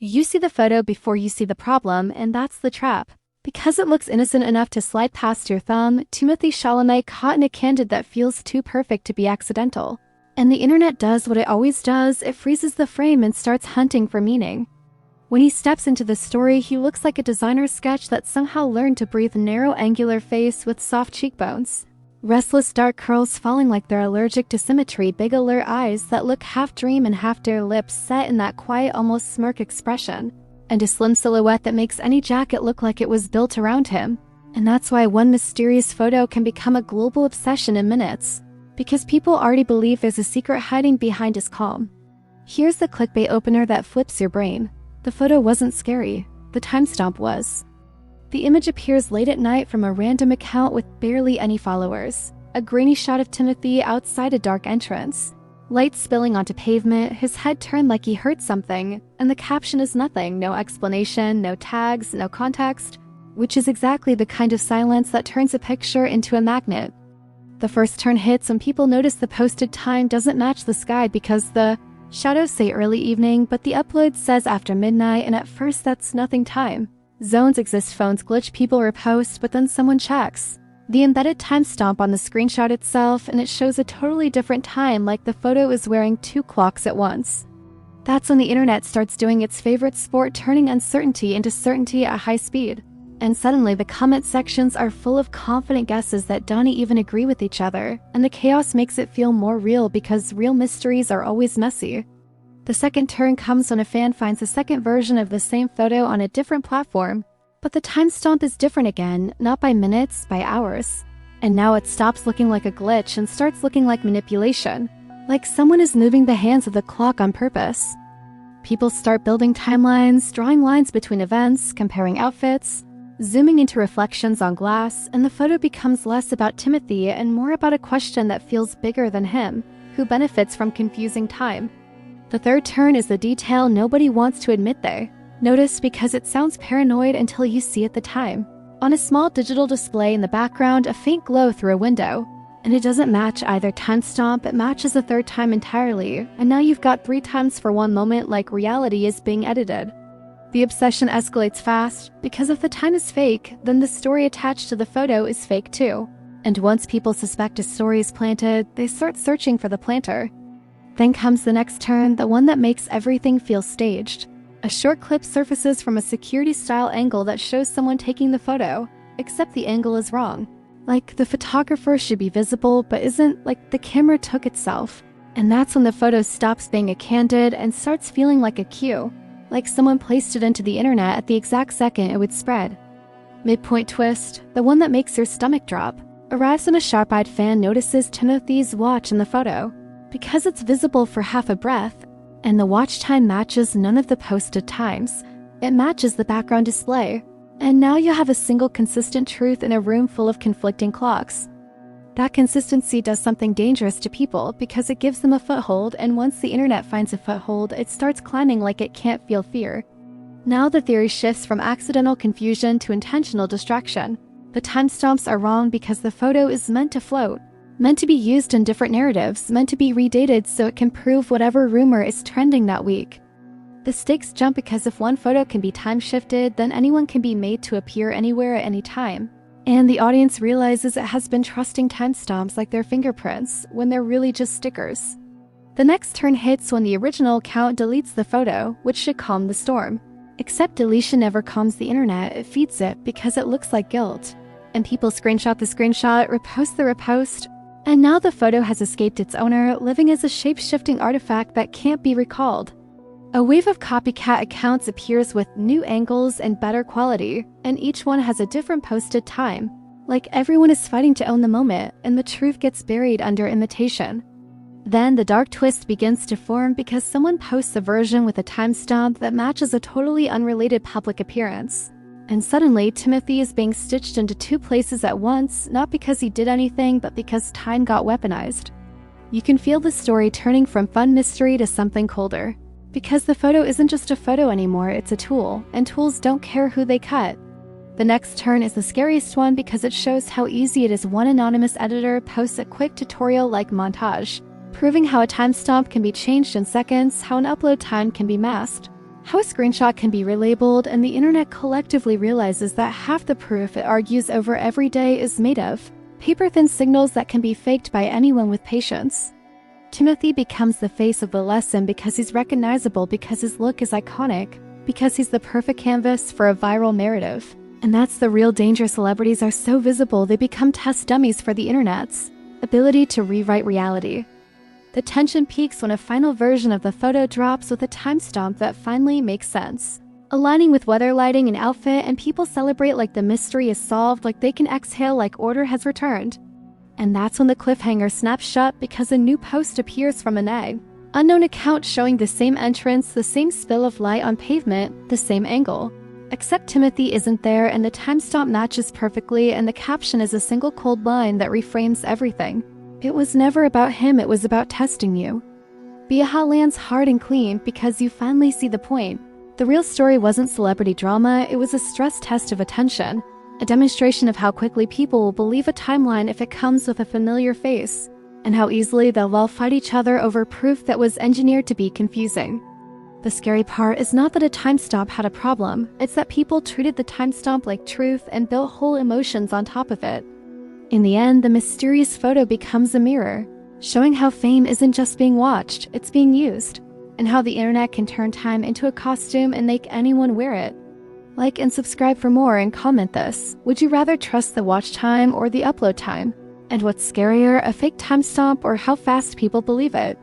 You see the photo before you see the problem, and that's the trap. Because it looks innocent enough to slide past your thumb, Timothée Chalamet caught in a candid that feels too perfect to be accidental. And the internet does what it always does, it freezes the frame and starts hunting for meaning. When he steps into the story, he looks like a designer's sketch that somehow learned to breathe narrow angular face with soft cheekbones. Restless dark curls falling like they're allergic to symmetry, big alert eyes that look half dream and half dare, lips set in that quiet, almost smirk expression, and a slim silhouette that makes any jacket look like it was built around him. And that's why one mysterious photo can become a global obsession in minutes, because people already believe there's a secret hiding behind his calm. Here's the clickbait opener that flips your brain. The photo wasn't scary, the timestamp was. The image appears late at night from a random account with barely any followers. A grainy shot of Timothée outside a dark entrance. Light spilling onto pavement, his head turned like he heard something, and the caption is nothing, no explanation, no tags, no context, which is exactly the kind of silence that turns a picture into a magnet. The first turn hits when people notice the posted time doesn't match the sky because the shadows say early evening, but the upload says after midnight, and at first that's nothing time. Zones exist, phones glitch, people repost, but then someone checks the embedded timestamp on the screenshot itself, and it shows a totally different time, like the photo is wearing two clocks at once. That's when the internet starts doing its favorite sport, turning uncertainty into certainty at high speed. And suddenly the comment sections are full of confident guesses that don't even agree with each other, and the chaos makes it feel more real because real mysteries are always messy. The second turn comes when a fan finds a second version of the same photo on a different platform, but the timestamp is different again, not by minutes, by hours. And now it stops looking like a glitch and starts looking like manipulation, like someone is moving the hands of the clock on purpose. People start building timelines, drawing lines between events, comparing outfits, zooming into reflections on glass, and the photo becomes less about Timothée and more about a question that feels bigger than him: who benefits from confusing time? The third turn is the detail nobody wants to admit they notice because it sounds paranoid until you see it. The time. On a small digital display in the background, a faint glow through a window. And it doesn't match either timestamp, it matches the third time entirely, and now you've got 3 times for one moment, like reality is being edited. The obsession escalates fast, because if the time is fake, then the story attached to the photo is fake too. And once people suspect a story is planted, they start searching for the planter. Then comes the next turn, the one that makes everything feel staged. A short clip surfaces from a security-style angle that shows someone taking the photo, except the angle is wrong. Like the photographer should be visible, but isn't, like the camera took itself. And that's when the photo stops being a candid and starts feeling like a cue, like someone placed it into the internet at the exact second it would spread. Midpoint twist, the one that makes your stomach drop, arrives when a sharp-eyed fan notices Timothée's watch in the photo. Because it's visible for half a breath, and the watch time matches none of the posted times, it matches the background display. And now you have a single consistent truth in a room full of conflicting clocks. That consistency does something dangerous to people because it gives them a foothold, and once the internet finds a foothold, it starts climbing like it can't feel fear. Now the theory shifts from accidental confusion to intentional distraction. The timestamps are wrong because the photo is meant to float, meant to be used in different narratives, meant to be redated so it can prove whatever rumor is trending that week. The stakes jump because if one photo can be time-shifted, then anyone can be made to appear anywhere at any time. And the audience realizes it has been trusting timestamps like their fingerprints, when they're really just stickers. The next turn hits when the original account deletes the photo, which should calm the storm. Except deletion never calms the internet, it feeds it because it looks like guilt. And people screenshot the screenshot, repost the repost, and now the photo has escaped its owner, living as a shape-shifting artifact that can't be recalled. A wave of copycat accounts appears with new angles and better quality, and each one has a different posted time. Like everyone is fighting to own the moment, and the truth gets buried under imitation. Then the dark twist begins to form because someone posts a version with a timestamp that matches a totally unrelated public appearance. And suddenly, Timothée is being stitched into 2 places at once, not because he did anything, but because time got weaponized. You can feel the story turning from fun mystery to something colder. Because the photo isn't just a photo anymore, it's a tool, and tools don't care who they cut. The next turn is the scariest one because it shows how easy it is. One anonymous editor posts a quick tutorial-like montage, proving how a timestamp can be changed in seconds, how an upload time can be masked, How a screenshot can be relabeled, and the internet collectively realizes that half the proof it argues over every day is made of paper-thin signals that can be faked by anyone with patience. Timothy becomes the face of the lesson because he's recognizable, because his look is iconic, because he's the perfect canvas for a viral narrative. And that's the real danger. Celebrities are so visible, they become test dummies for the internet's ability to rewrite reality. The tension peaks when a final version of the photo drops with a timestamp that finally makes sense, aligning with weather, lighting, and outfit, and people celebrate like the mystery is solved, like they can exhale, like order has returned. And that's when the cliffhanger snaps shut, because a new post appears from an unknown account showing the same entrance, the same spill of light on pavement, the same angle. Except Timothy isn't there, and the timestamp matches perfectly, and the caption is a single cold line that reframes everything. It was never about him, it was about testing you. Biaha lands hard and clean because you finally see the point. The real story wasn't celebrity drama, it was a stress test of attention, a demonstration of how quickly people will believe a timeline if it comes with a familiar face, and how easily they'll all fight each other over proof that was engineered to be confusing. The scary part is not that a timestamp had a problem, it's that people treated the timestamp like truth and built whole emotions on top of it. In the end, the mysterious photo becomes a mirror, showing how fame isn't just being watched, it's being used, and how the internet can turn time into a costume and make anyone wear it. Like and subscribe for more, and comment this. Would you rather trust the watch time or the upload time? And what's scarier, a fake timestamp or how fast people believe it?